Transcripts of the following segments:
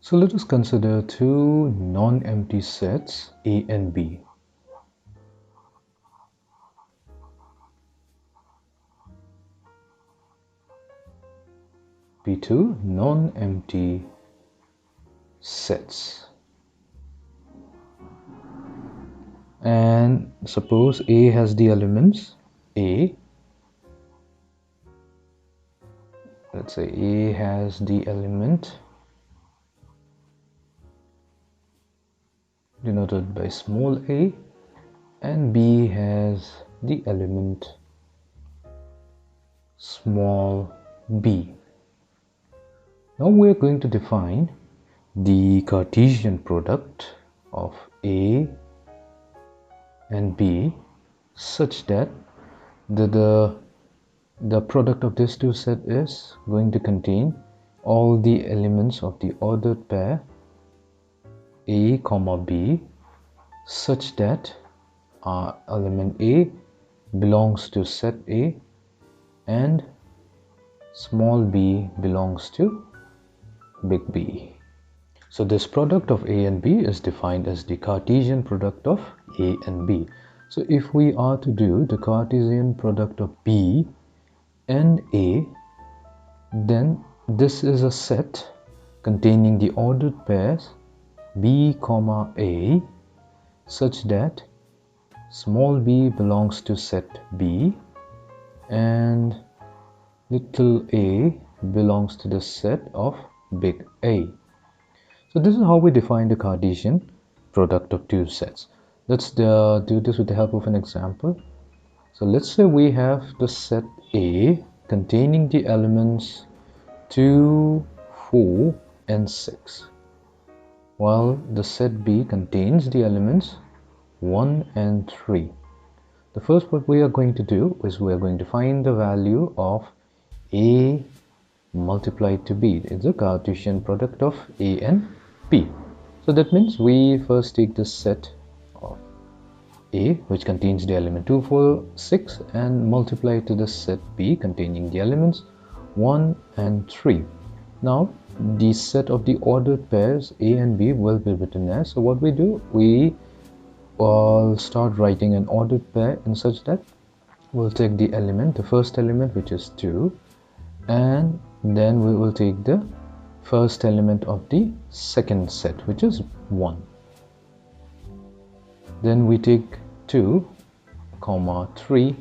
So let us consider two non-empty sets A and B. Two non-empty sets. And suppose A has the elements A. Let's say A has the element denoted by small a, and B has the element small b. Now we are going to define the Cartesian product of A and B such that the product of this two set is going to contain all the elements of the ordered pair A comma B such that element A belongs to set A and small b belongs to big B. So this product of A and B is defined as the Cartesian product of A and B. So if we are to do the Cartesian product of B and A, then this is a set containing the ordered pairs B comma A such that small b belongs to set B and little a belongs to the set of big A. So this is how we define the Cartesian product of two sets. Let's do this with the help of an example. So let's say we have the set A containing the elements 2, 4 and 6, while the set B contains the elements 1 and 3. The first what we are going to do is we are going to find the value of A multiplied to B. It's a Cartesian product of A and B. So that means we first take the set of A, which contains the element 2, 4, 6, and multiply it to the set B containing the elements 1 and 3. Now the set of the ordered pairs A and B will be written as, so what we do, we will start writing an ordered pair in such that we'll take the element, the first element, which is 2, and then we will take the first element of the second set, which is 1. Then we take 2 comma 3.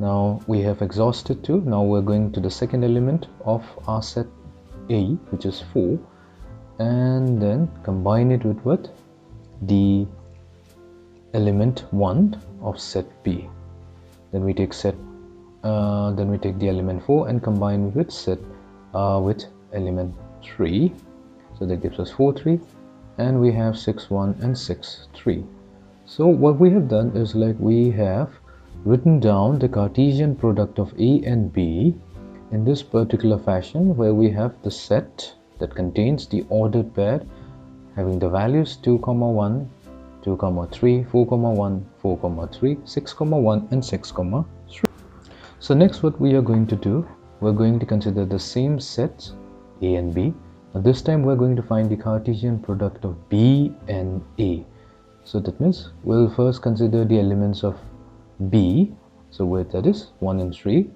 Now we have exhausted 2. Now we're going to the second element of our set A, which is 4, and then combine it with what? The element 1 of set B. Then we take the element 4 and combine with set with element 3. So that gives us 4, 3, and we have 6, 1 and 6, 3. So what we have done is, like, we have written down the Cartesian product of A and B in this particular fashion, where we have the set that contains the ordered pair having the values 2, 1, 2, 3, 4, 1, 4, 3, 6, 1 and 6, 3. So next what we are going to do, we're going to consider the same sets A and B. Now this time we're going to find the Cartesian product of B and A. So that means we'll first consider the elements of B, so where that is 1 and 3,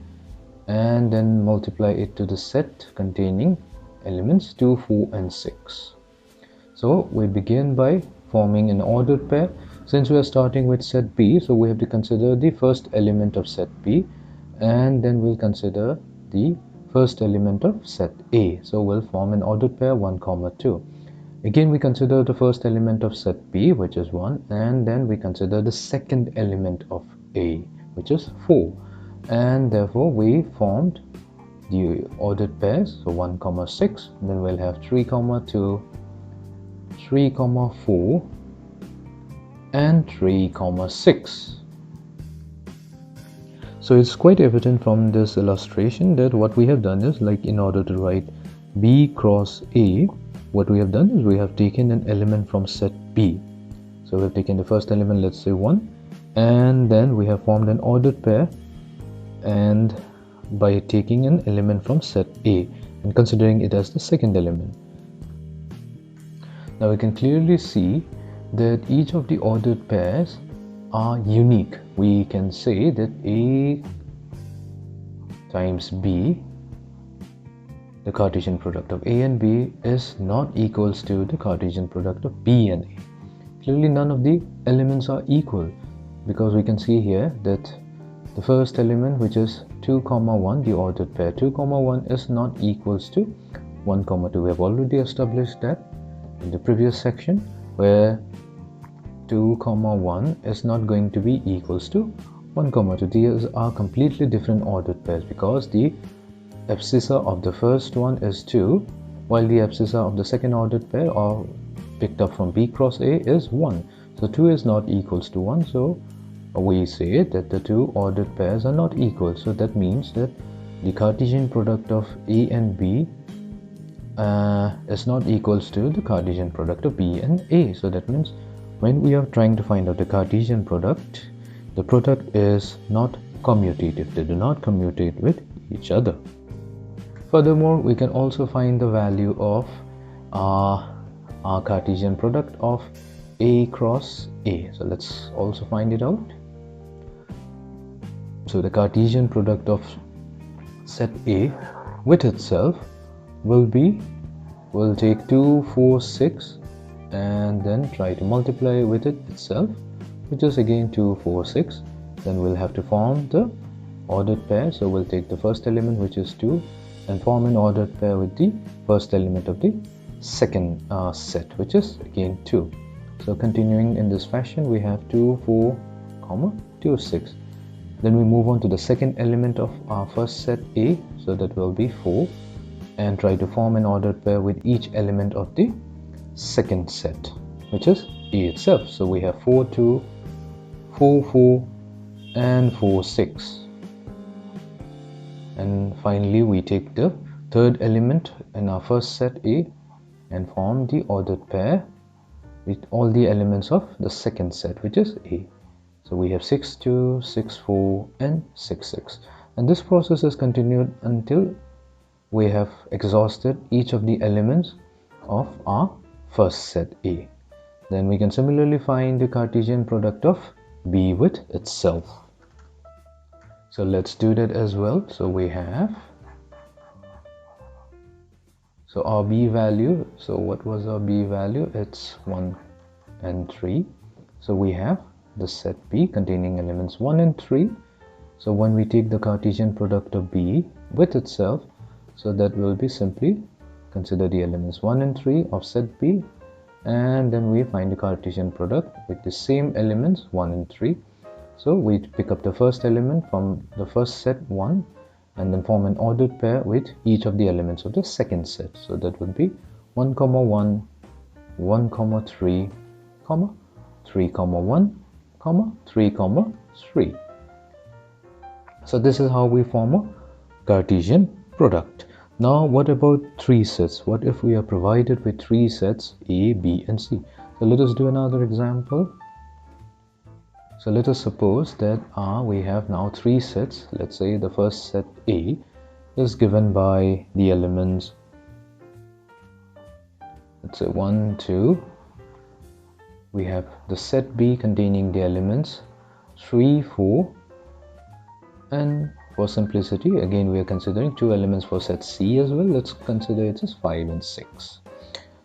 and then multiply it to the set containing elements 2, 4 and 6. So we begin by forming an ordered pair. Since we are starting with set B, so we have to consider the first element of set B, and then we'll consider the first element of set A. So we'll form an ordered pair 1, 2. Again we consider the first element of set B, which is 1, and then we consider the second element of A, which is 4, and therefore we formed the ordered pairs, so 1, 6, then we'll have 3, 2, 3, 4 and 3, 6. So it's quite evident from this illustration that what we have done is, like, in order to write B cross A, what we have done is we have taken an element from set B. So we have taken the first element, let's say 1, and then we have formed an ordered pair, and by taking an element from set A and considering it as the second element. Now we can clearly see that each of the ordered pairs are unique. We can say that A times B, the Cartesian product of A and B, is not equals to the Cartesian product of B and A. Clearly none of the elements are equal, because we can see here that the first element, which is 2, 1, the ordered pair 2, 1 is not equals to 1, 2. We have already established that in the previous section, where 2, 1 is not going to be equals to 1, 2. These are completely different ordered pairs, because the abscissa of the first one is 2, while the abscissa of the second ordered pair, or picked up from B cross A, is 1. So 2 is not equals to 1, so we say that the two ordered pairs are not equal. So that means that the Cartesian product of A and B is not equals to the Cartesian product of B and A. So that means when we are trying to find out the Cartesian product, the product is not commutative. They do not commutate with each other. Furthermore, we can also find the value of our Cartesian product of A cross A. So let's also find it out. So the Cartesian product of set A with itself will take 2, 4, 6 and then try to multiply with it itself, which is again 2, 4, 6. Then we'll have to form the ordered pair. So we'll take the first element, which is 2, and form an ordered pair with the first element of the second set, which is again 2. So continuing in this fashion, we have 2, 4, 2, 6. Then we move on to the second element of our first set A, so that will be 4, and try to form an ordered pair with each element of the second set, which is A itself. So we have 4, 2, 4, 4, and 4, 6. And finally we take the third element in our first set A and form the ordered pair with all the elements of the second set, which is A. So we have 6, 2, 6, 4, and 6, 6. And this process is continued until we have exhausted each of the elements of our first set A. Then we can similarly find the Cartesian product of B with itself. So let's do that as well. So we have, so our B value, so what was our B value? It's 1 and 3. So we have the set B containing elements 1 and 3. So when we take the Cartesian product of B with itself, so that will be simply consider the elements 1 and 3 of set B, and then we find the Cartesian product with the same elements 1 and 3. So we pick up the first element from the first set 1 and then form an ordered pair with each of the elements of the second set. So that would be 1, 1, 1, 3, 3, 1, 3, 3. So this is how we form a Cartesian product. Now what about 3 sets? What if we are provided with 3 sets A, B, and C? So let us do another example. So let us suppose that we have now 3 sets. Let's say the first set A is given by the elements, let's say 1, 2. We have the set B containing the elements 3, 4, and for simplicity, again we are considering 2 elements for set C as well. Let's consider it as 5 and 6.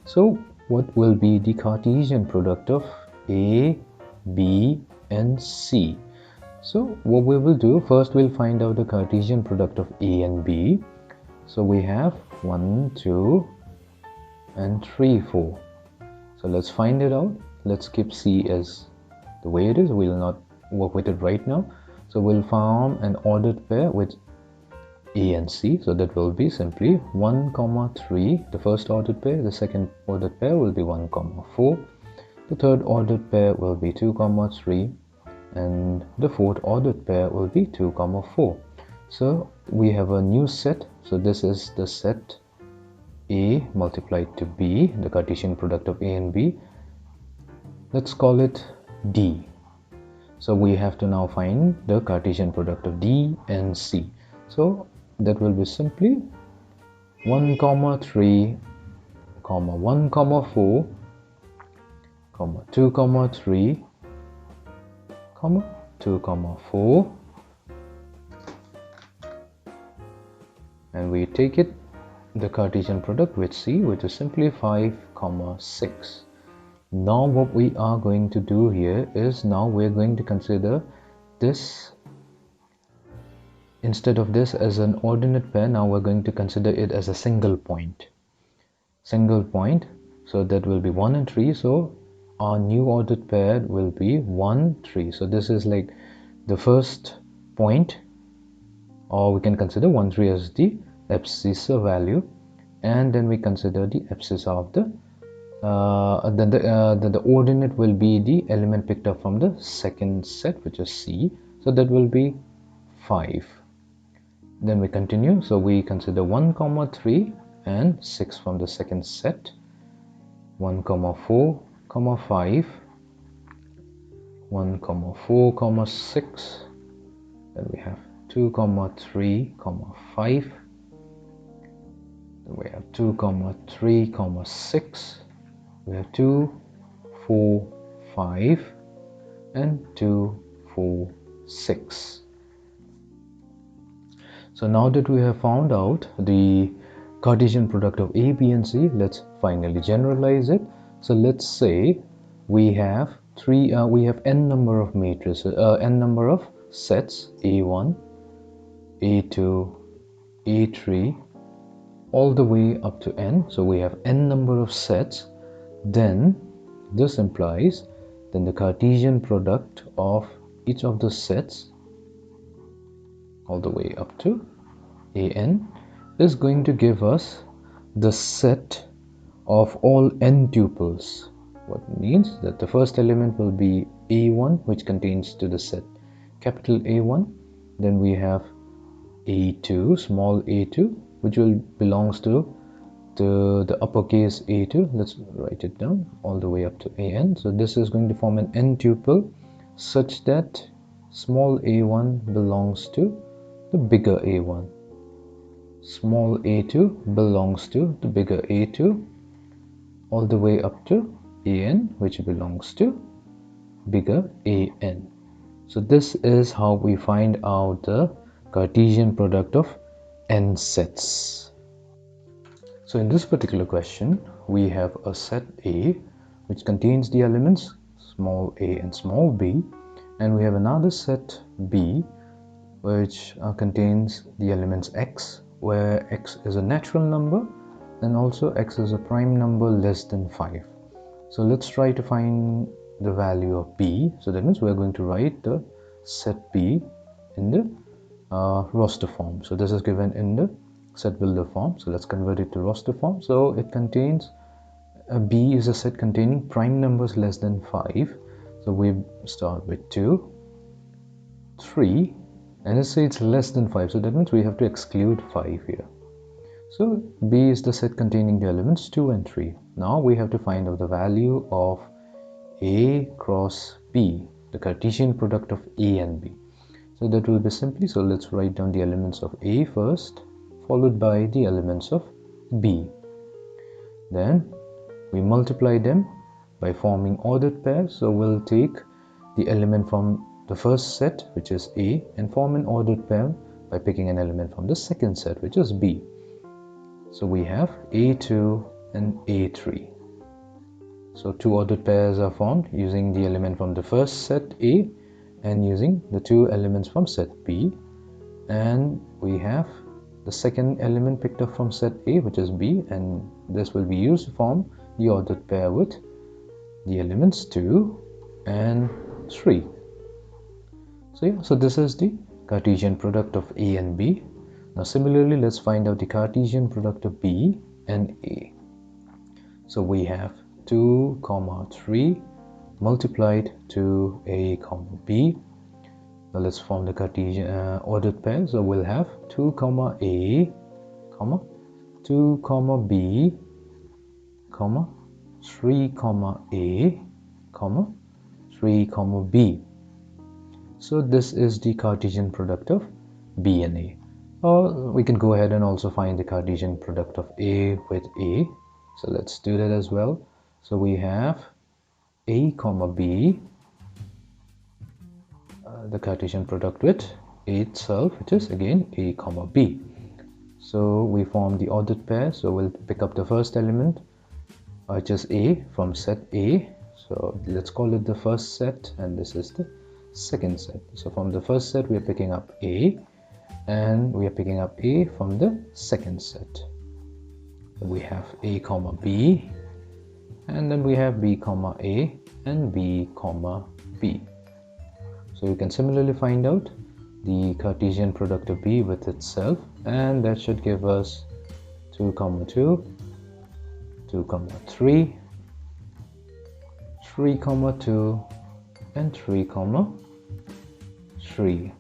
So what will be the Cartesian product of A, B, and C? So what we will do, first we'll find out the Cartesian product of A and B. So we have 1, 2, and 3, 4. So let's find it out. Let's keep C as the way it is. We'll not work with it right now. So we'll form an ordered pair with A and C. So that will be simply 1, 3, the first ordered pair. The second ordered pair will be 1, 4. The third ordered pair will be 2, 3. And the fourth ordered pair will be 2, 4. So we have a new set. So this is the set A multiplied to B, the Cartesian product of A and B. Let's call it D. So we have to now find the Cartesian product of D and C. So that will be simply 1, 3, 1, 4, comma 2 comma 3 comma 2 comma 4, and we take it the Cartesian product with C, which is simply 5 comma 6. Now what we are going to do here is, now we're going to consider this, instead of this as an ordinate pair, now we're going to consider it as a single point. So that will be 1 and 3. So our new ordered pair will be 1 3. So this is like the first point, or we can consider 1 3 as the abscissa value, and then we consider the abscissa of the then the ordinate will be the element picked up from the second set, which is C. So that will be 5. Then we continue, so we consider 1 comma 3 and 6 from the second set, 1 comma 4 comma 5, 1 comma 4 comma 6, then we have 2 comma 3 comma 5, then we have 2 comma 3 comma 6, we have 2 4 5 and 2 4 6. So now that we have found out the Cartesian product of A, B and C, let's finally generalize it. So let's say we have n number of matrices, n number of sets, A1, A2, A3, all the way up to n. So we have n number of sets. Then this implies then the Cartesian product of each of the sets all the way up to an is going to give us the set of all n tuples. What means that the first element will be A1, which contains to the set capital A1. Then we have A2, small a2, which will belongs to the uppercase A2. Let's write it down all the way up to an. So this is going to form an n tuple such that small a1 belongs to the bigger a1, small a2 belongs to the bigger a2, all the way up to an, which belongs to bigger an. So this is how we find out the Cartesian product of n sets. So in this particular question, we have a set A which contains the elements small a and small b, and we have another set B which contains the elements x, where x is a natural number and also x is a prime number less than 5. So let's try to find the value of b. So that means we're going to write the set B in the roster form. So this is given in the set builder form. So let's convert it to roster form. So it contains B is a set containing prime numbers less than 5. So we start with 2, 3, and let's say it's less than 5. So that means we have to exclude 5 here. So B is the set containing the elements 2 and 3. Now we have to find out the value of A cross B, the Cartesian product of A and B. So that will be simply, so let's write down the elements of A first, followed by the elements of B. Then we multiply them by forming ordered pairs. So we'll take the element from the first set, which is A, and form an ordered pair by picking an element from the second set, which is B. So we have A2 and A3. So two ordered pairs are formed using the element from the first set A and using the two elements from set B, and we have the second element picked up from set A, which is B, and this will be used to form the ordered pair with the elements 2 and 3. So yeah, so this is the Cartesian product of A and B. Now similarly, let's find out the Cartesian product of B and A. So we have 2 comma 3 multiplied to A comma B. Now let's form the Cartesian ordered pair. So we'll have 2 comma A comma 2 comma B comma 3 comma A comma 3 comma B. So this is the Cartesian product of B and A. Or we can go ahead and also find the Cartesian product of A with A. So let's do that as well. So we have A comma B, the Cartesian product with A itself, which is again A comma B. So we form the ordered pair. So we'll pick up the first element, which is A, from set A. So let's call it the first set, and this is the second set. So from the first set we are picking up A, and we are picking up A from the second set. So we have A comma B, and then we have B comma A and B comma B. So you can similarly find out the Cartesian product of B with itself, and that should give us 2 comma 2, 2 comma 3, 3 comma 2, and 3 comma 3.